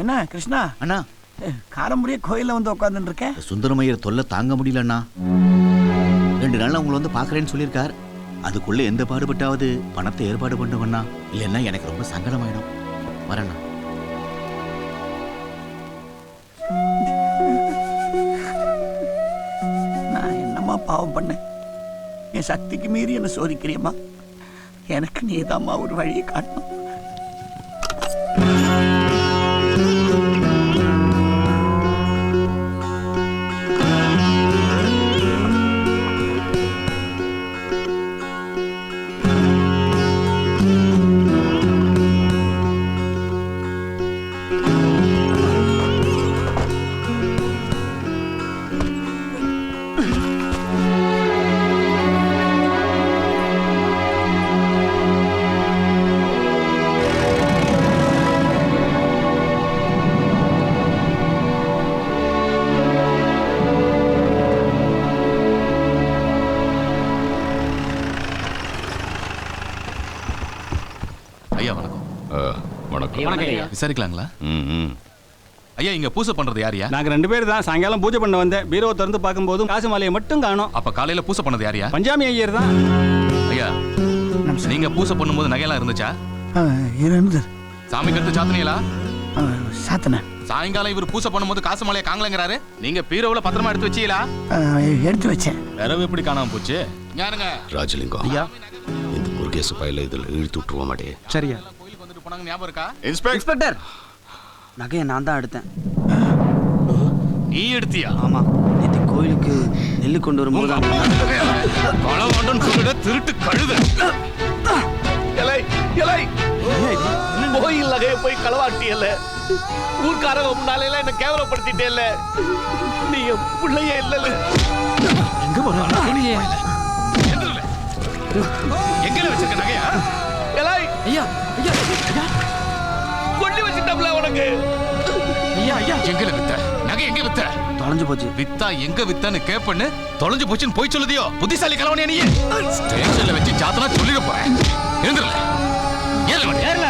என்ன கிருஷ்ணா அண்ணா, காரம்புரிய கோயில்ல வந்து உட்காந்துட்டு இருக்கேன். சுந்தரமையர் தொல்லை தாங்க முடியல அண்ணா. 2 நாள் உங்களை வந்து பாக்குறேன்னு சொல்லியிருக்கார். அதுக்குள்ள எந்த பாடுபட்டாவது பணத்தை ஏற்பாடு பண்ணுவண்ணா, இல்லைன்னா எனக்கு ரொம்ப சங்கடமாயிடும். வரண்ணா. நான் என்னம்மா பாவம் பண்ணேன்? என் சக்திக்கு மீறி என்ன சோதிக்கிறியம்மா. எனக்கு நீதாம்மா ஒரு வழியை காட்டணும். விசாரிக்கலாங்களா? ஐயா, இங்க பூஜை பண்றது யாரியா? நாங்க 2 பேர் தான். சாயங்காலம் பூஜை பண்ண வந்தேன். பீரோ திறந்து பார்க்கும்போது காசு மாலையை மட்டும் காணோம். அப்ப காலையில பூஜை பண்ணது யாரியா? பஞ்சாமி ஐயர் தான். ஐயா, நீங்க பூஜை பண்ணும்போது நகையெல்லாம் இருந்துச்சா? இருந்தது. சாமி கருத்து சாத்தனீங்களா? சாத்தன. சாயங்காலம் இவர் பூஜை பண்ணும்போது காசு மாலையை காங்கலங்கிறாரு. நீங்க பீரோவுல பத்திரமா எடுத்து வச்சீங்களா? எடுத்து வச்சேன். இரவு எப்படி காணாம போச்சு? யாருங்க? ராஜலிங்கம். ஐயா, இந்த முருகேச பையில இதுல இழுத்து விட்டுருவோம் மாட்டே. சரியா. கோயிலுக்கு வந்துட்டு போனாங்க, ஞாபகம் இருக்கா? இன்ஸ்பெக்டர், நகையை நான் தான் எடுத்தேன். நீ எடுத்தியா? ஆமா, நேற்று கோயிலுக்கு நெல்லு கொண்டு வரும்போது திருட்டு கழுது. கோயில் நகையை போய் களவாட்டியல்ல, ஊர்க்காரங்க முன்னால என்ன கேவலப்படுத்திட்டேல்ல, நீ என் பிள்ளையே இல்ல. எங்க போறீங்க? எங்க வச்சிருக்க நகையா? ஐயா ஐயா கொண்டு வச்சுட்டோம்ல உனக்கு. ஐயா ஐயா, எங்க வித்த நகை? எங்க வித்த? தொலைஞ்சு போச்சு. வித்தா எங்க வித்தன்னு கேப்பன்னு தொலைஞ்சு போச்சுன்னு போய் சொல்லுதியோ? புத்திசாலி கலவனே நீ. ஸ்டேஷன்ல வச்சு சாத்தனா சொல்லிட போறேன். எழுந்துடல. ஏறல.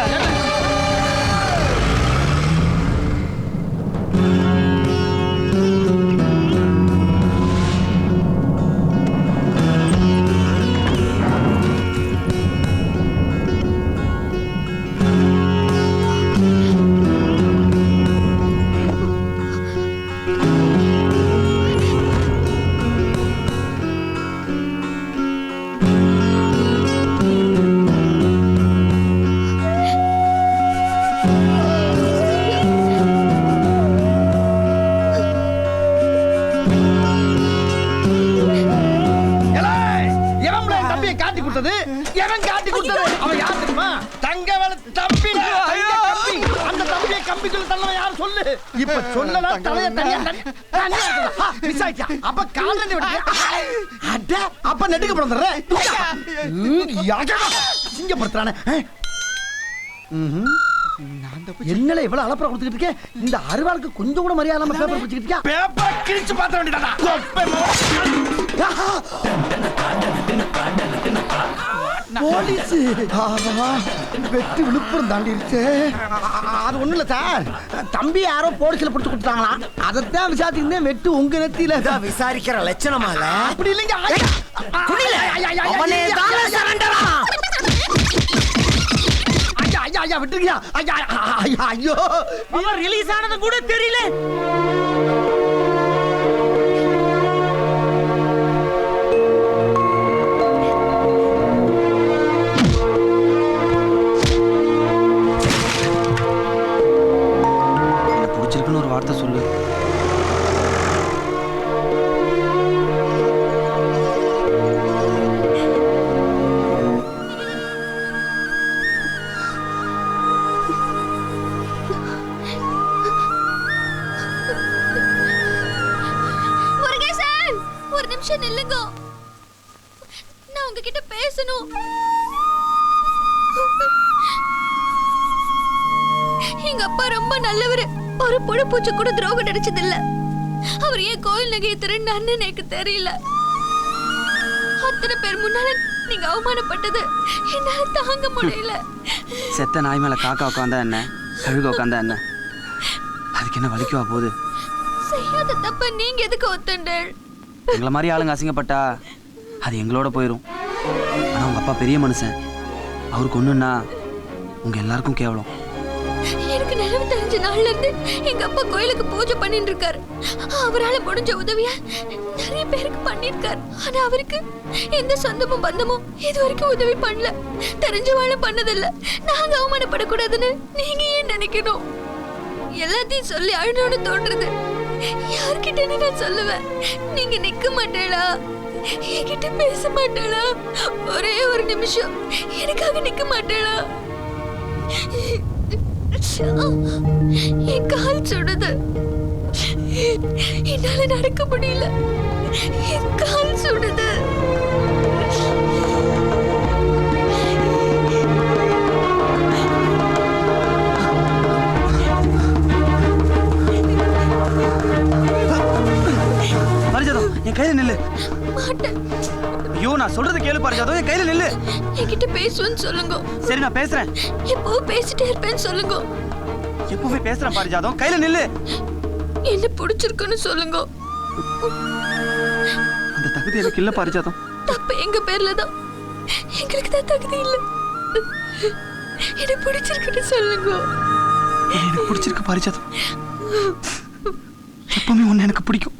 இப்ப சொன்னா தலைய தனியா விசாரிச்சா அப்ப காலண்டி விட்டு அப்ப நெடுக்க பிறந்துற சிங்கப்படுத்துறானே. என்னல இவ்வளவு அலப்பற கொடுத்துக்கிட்டு இருக்கேன்? இந்த அருவாளுக்கு கொஞ்சம் கூட மரியாதை இல்லாம பேப்பர் பிடிச்சிட்டு இருக்கியா? பேப்பர் கிழிச்சு பாத்திர வேண்டியதாடா. போலீஸ் வெட்டி விழுப்புரம் தாண்டிருச்சு. அது ஒண்ணு இல்ல சார், தம்பி யாரோ போலீஸ்ல பிடிச்சு கொடுத்தாங்களா, அதைத்தான் விசாரிச்சுருந்தேன். வெட்டு உங்க நெத்தியில விசாரிக்கிற லட்சணமா இல்ல? அப்படி இல்லைங்க. ஐயா விட்டுருக்கியா? ஐயோ, ரிலீஸ் ஆனது கூட தெரியல. ஒரு வார்த்தை சொல்லு. முருகேசன், ஒரு நிமிஷம் நில்லுங்க. நான் உங்ககிட்ட பேசணும். எங்க அப்பா ரொம்ப நல்லவரு. ஒரு பொழு பூச்சி கூட துரோகம் நினைச்சதில்ல. அவர் ஏன் கோயில் நகையை திருடினான்னு எனக்கு தெரியல. அத்தனை பேர் முன்னால நீங்க அவமானப்பட்டது என்னால தாங்க முடியல. செத்த நாய் மேல காக்கா உட்காந்தா என்ன, கழுக உட்காந்தா என்ன? அதுக்கு என்ன வலிக்குவா போகுது? செய்யாத தப்ப நீங்க எதுக்கு ஒத்துண்டேள்? எங்களை மாதிரி ஆளுங்க அசிங்கப்பட்டா அது எங்களோட போயிடும். ஆனா உங்க அப்பா பெரிய மனுஷன், அவருக்கு ஒண்ணுன்னா உங்க எல்லாருக்கும் கேவலம். எனக்கு நினைவு தெரிஞ்ச நாள்ல இருந்து எங்க அப்பா கோயிலுக்கு பூஜை பண்ணிட்டு இருக்காரு. அவரால முடிஞ்ச உதவிய நிறைய பேருக்கு பண்ணிருக்காரு. ஆனா அவருக்கு எந்த சொந்தமும் பந்தமும் இது வரைக்கும் உதவி பண்ணல. தெரிஞ்சவாளும் பண்ணதில்ல. நாங்க அவமானப்படக்கூடாதுன்னு நீங்க ஏன் நினைக்கணும்? எல்லாத்தையும் சொல்லி அழுனோன்னு தோன்றது. யார்கிட்ட நான் சொல்லுவேன்? நீங்க நிக்க மாட்டேளா? என்கிட்ட பேச மாட்டேளா? ஒரே ஒரு நிமிஷம் எனக்காக நிக்க மாட்டேளா? என் கால் சுடுது. என்னால நடக்க முடியல. என் கால் சுடுது. பாரிஜாதம், என் கையில நில்லு. மாட்டேன். ஐயோ, நான் சொல்றது கேளு பாரிஜாதம், என் கையில நில்லு. என்கிட்ட பேசுன்னு சொல்லுங்க. சரி, நான் பேசுறேன். எப்போ பேசிட்டே இருப்பேன்னு சொல்லுங்க. எப்பவுமே பேசுறேன் பாரிஜாதம், கையில நில்லு. என்ன பிடிச்சிருக்குன்னு சொல்லுங்க. அந்த தகுதி எனக்கு இல்ல பாரிஜாதம். தப்பு எங்க பேர்ல தான். எங்களுக்கு தான் தகுதி இல்ல. என்ன பிடிச்சிருக்குன்னு சொல்லுங்க. எனக்கு பிடிச்சிருக்கு பாரிஜாதம். எப்பவுமே ஒண்ணு எனக்கு பிடிக்கும்.